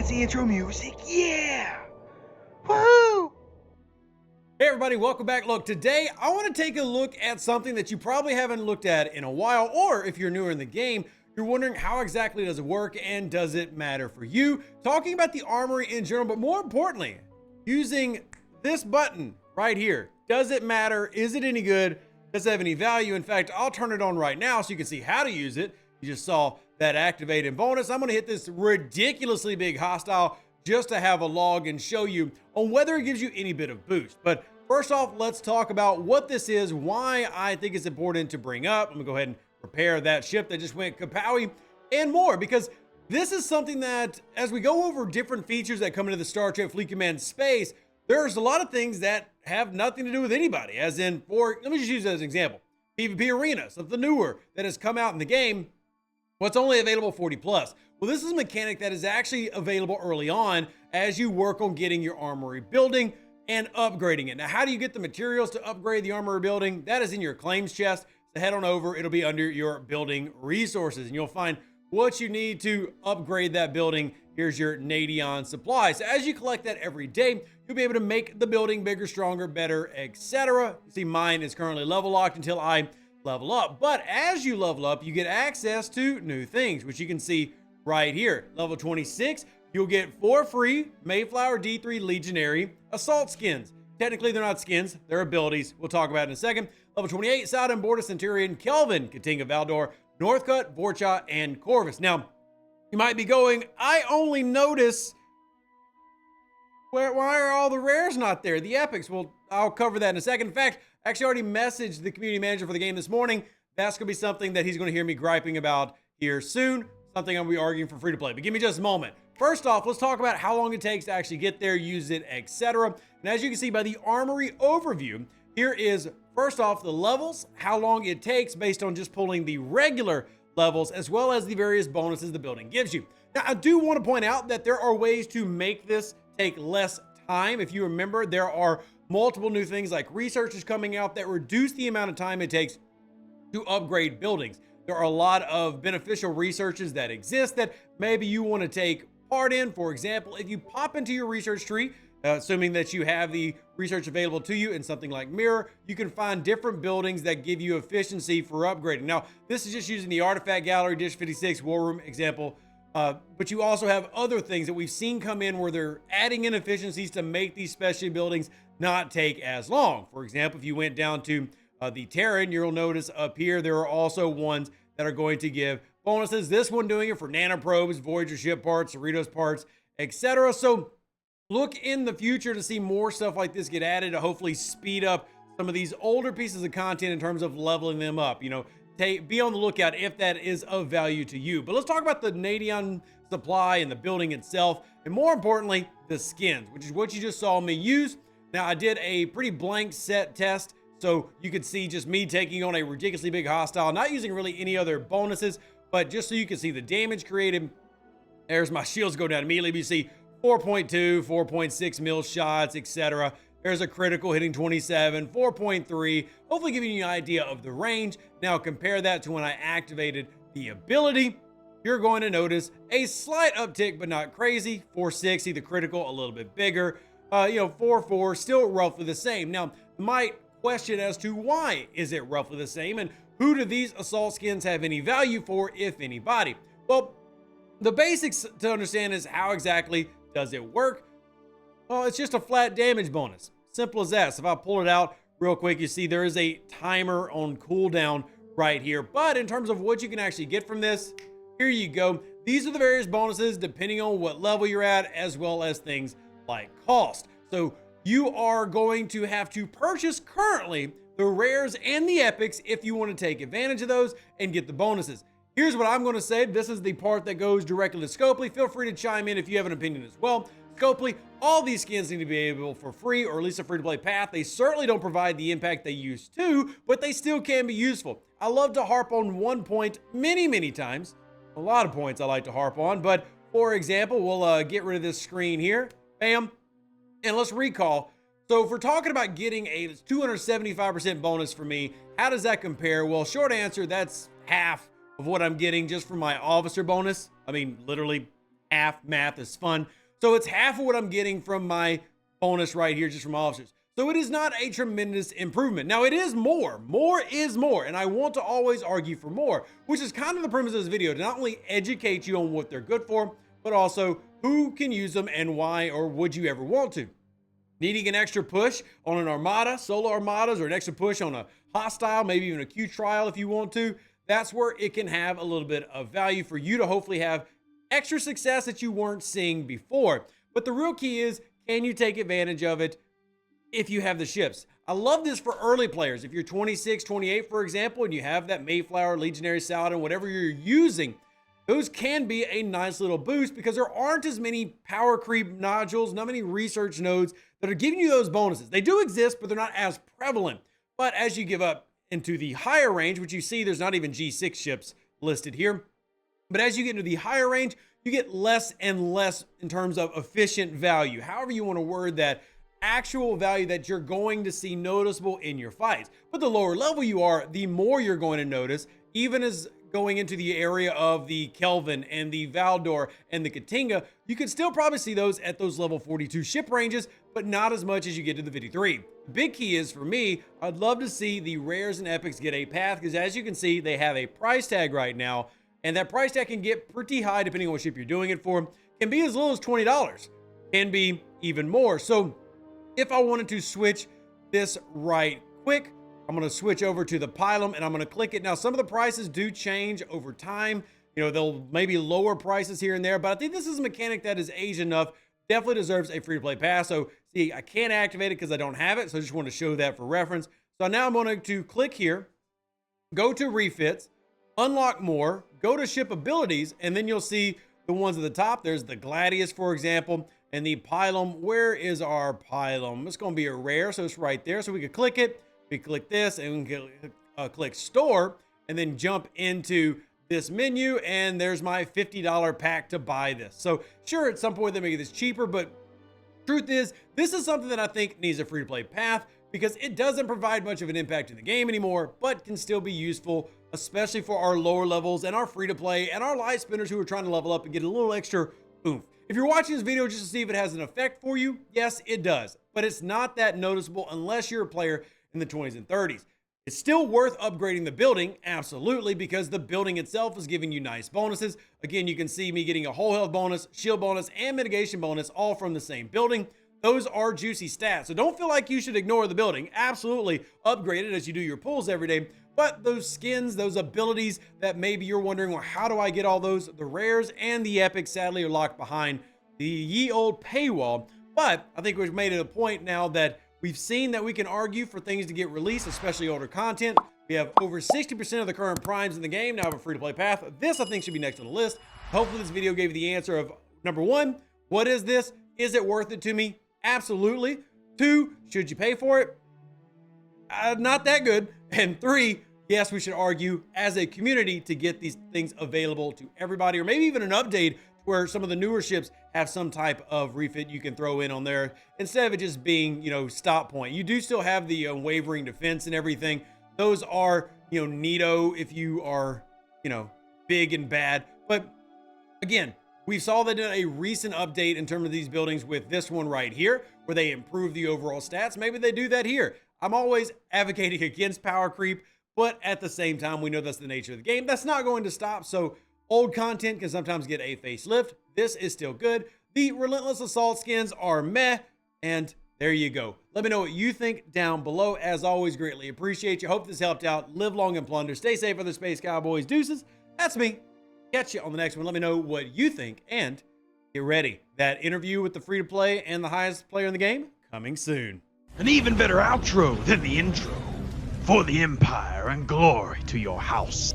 fancy intro music. Yeah! Woohoo! Hey everybody, welcome back. Look, today I want to take a look at something that you probably haven't looked at in a while, or if you're newer in the game, you're wondering how exactly does it work and does it matter for you? Talking about the Armory in general, but more importantly, using this button right here. Does it matter? Is it any good? Does it have any value? In fact, I'll turn it on right now so you can see how to use it. You just saw that activated bonus. I'm going to hit this ridiculously big hostile just to have a log and show you on whether it gives you any bit of boost. But first off, let's talk about what this is, why I think it's important to bring up. I'm gonna go ahead and prepare that ship that just went kapowie and more, because this is something that, as we go over different features that come into the Star Trek Fleet Command space, there's a lot of things that have nothing to do with anybody. As in, let me just use that as an example. PvP Arena, something newer that has come out in the game. What's only available 40 plus. Well, this is a mechanic that is actually available early on as you work on getting your armory building and upgrading it. Now, how do you get the materials to upgrade the armory building? That is in your claims chest. So head on over, it'll be under your building resources, and you'll find what you need to upgrade that building. Here's your Nadion supply. So as you collect that every day, you'll be able to make the building bigger, stronger, better, etc. You see, mine is currently level locked until I level up. But as you level up, you get access to new things, which you can see right here. Level 26, you'll get for free Mayflower D3 Legionary Assault skins. Technically, they're not skins, they're abilities. We'll talk about it in a second. Level 28, Saudin Border Centurion Kelvin, Katinga Valdor, Northcutt, Vorcha, and Corvus. Now, you might be going, I only notice, why are all the rares not there? The epics. Well, I'll cover that in a second. In fact, I actually already messaged the community manager for the game this morning. That's going to be something that he's going to hear me griping about here soon. Something I'm going to be arguing for free to play. But give me just a moment. First off, let's talk about how long it takes to actually get there, use it, etc. And as you can see by the Armory overview, here is, first off, the levels, how long it takes based on just pulling the regular levels, as well as the various bonuses the building gives you. Now, I do want to point out that there are ways to make this take less time. If you remember, there are multiple new things like researchers coming out that reduce the amount of time it takes to upgrade buildings. There are a lot of beneficial researches that exist that maybe you want to take part in. For example, if you pop into your research tree, assuming that you have the research available to you in something like Mirror, you can find different buildings that give you efficiency for upgrading. Now, this is just using the Artifact Gallery, Dish 56, War Room example, but you also have other things that we've seen come in where they're adding in efficiencies to make these specialty buildings not take as long. For example, if you went down to the Terran, you'll notice up here, there are also ones that are going to give bonuses. This one doing it for nanoprobes, Voyager ship parts, Cerritos parts, etc. So look in the future to see more stuff like this get added to hopefully speed up some of these older pieces of content in terms of leveling them up. You know, be on the lookout if that is of value to you. But let's talk about the Nadion supply and the building itself, and more importantly, the skins, which is what you just saw me use. Now, I did a pretty blank set test, so you could see just me taking on a ridiculously big hostile, not using really any other bonuses, but just so you can see the damage created. There's my shields go down immediately. You see 4.2, 4.6 mil shots, etc. There's a critical hitting 27, 4.3, hopefully giving you an idea of the range. Now compare that to when I activated the ability. You're going to notice a slight uptick, but not crazy. 460, the critical a little bit bigger. 4.4, still roughly the same. Now, my question as to why is it roughly the same, and who do these assault skins have any value for, if anybody? Well, the basics to understand is how exactly does it work? Well, it's just a flat damage bonus. Simple as that. So if I pull it out real quick, you see there is a timer on cooldown right here. But in terms of what you can actually get from this, here you go. These are the various bonuses depending on what level you're at, as well as things like cost. So you are going to have to purchase currently the rares and the epics if you want to take advantage of those and get the bonuses. Here's what I'm going to say. This is the part that goes directly to Scopely. Feel free to chime in if you have an opinion as well. Scopely, all these skins need to be able for free, or at least a free-to-play path. They certainly don't provide the impact they used to, but they still can be useful. I love to harp on one point many times. A lot of points I like to harp on, but for example, we'll get rid of this screen here. Bam. And let's recall. So if we're talking about getting a 275% bonus for me, how does that compare? Well, short answer, that's half of what I'm getting just from my officer bonus. I mean, literally half. Math is fun. So it's half of what I'm getting from my bonus right here, just from officers. So it is not a tremendous improvement. Now it is more. More is more. And I want to always argue for more, which is kind of the premise of this video, to not only educate you on what they're good for, but also who can use them and why, or would you ever want to. Needing an extra push on an armada, solo armadas, or an extra push on a hostile, maybe even a Q trial if you want to, that's where it can have a little bit of value for you to hopefully have extra success that you weren't seeing before. But the real key is, can you take advantage of it if you have the ships? I love this for early players. If you're 26, 28, for example, and you have that Mayflower, Legionary Saladin, whatever you're using, those can be a nice little boost because there aren't as many power creep nodules, not many research nodes that are giving you those bonuses. They do exist, but they're not as prevalent. But as you give up into the higher range, which you see, there's not even G6 ships listed here. But as you get into the higher range, you get less and less in terms of efficient value. However you want to word that, actual value that you're going to see noticeable in your fights. But the lower level you are, the more you're going to notice, even as going into the area of the Kelvin and the Valdor and the Katinga, you can still probably see those at those level 42 ship ranges, but not as much as you get to the 53. The big key is, for me, I'd love to see the rares and epics get a path, because as you can see, they have a price tag right now, and that price tag can get pretty high depending on what ship you're doing it for. Can be as little as $20, can be even more. So if I wanted to switch this right quick, I'm going to switch over to the Pylum and I'm going to click it. Now, some of the prices do change over time. You know, they'll maybe lower prices here and there, but I think this is a mechanic that is aged enough, definitely deserves a free-to-play pass. So see, I can't activate it because I don't have it. So I just want to show that for reference. So now I'm going to click here, go to refits, unlock more, go to ship abilities, and then you'll see the ones at the top. There's the Gladius, for example, and the Pylum. Where is our Pylum? It's going to be a rare, so it's right there. So we could click it. We click this and we can click store and then jump into this menu, and there's my $50 pack to buy this. So sure, at some point they make this cheaper, but truth is, this is something that I think needs a free-to-play path because it doesn't provide much of an impact in the game anymore, but can still be useful, especially for our lower levels and our free-to-play and our light spinners who are trying to level up and get a little extra oomph. If you're watching this video just to see if it has an effect for you, yes, it does, but it's not that noticeable unless you're a player in the 20s and 30s. It's still worth upgrading the building, absolutely, because the building itself is giving you nice bonuses. Again, you can see me getting a whole health bonus, shield bonus, and mitigation bonus, all from the same building. Those are juicy stats, so don't feel like you should ignore the building. Absolutely upgrade it as you do your pulls every day, but those skins, those abilities that maybe you're wondering, well, how do I get all those? The rares and the epics, sadly, are locked behind the ye old paywall, but I think we've made it a point now that we've seen that we can argue for things to get released, especially older content. We have over 60% of the current primes in the game now have a free-to-play path. This, I think, should be next on the list. Hopefully, this video gave you the answer of, number one, what is this? Is it worth it to me? Absolutely. 2, should you pay for it? Not that good. And 3, yes, we should argue as a community to get these things available to everybody, or maybe even an update where some of the newer ships have some type of refit you can throw in on there instead of it just being, you know, stop point. You do still have the wavering defense and everything. Those are, you know, neato if you are, you know, big and bad. But again, we saw that in a recent update in terms of these buildings with this one right here, where they improve the overall stats. Maybe they do that here. I'm always advocating against power creep, but at the same time, we know that's the nature of the game. That's not going to stop. So old content can sometimes get a facelift. This is still good. The Relentless Assault skins are meh, and there you go. Let me know what you think down below. As always, greatly appreciate you. Hope this helped out. Live long and plunder. Stay safe, other Space Cowboys. Deuces. That's me. Catch you on the next one. Let me know what you think, and get ready. That interview with the free-to-play and the highest player in the game, coming soon. An even better outro than the intro. For the Empire and glory to your house.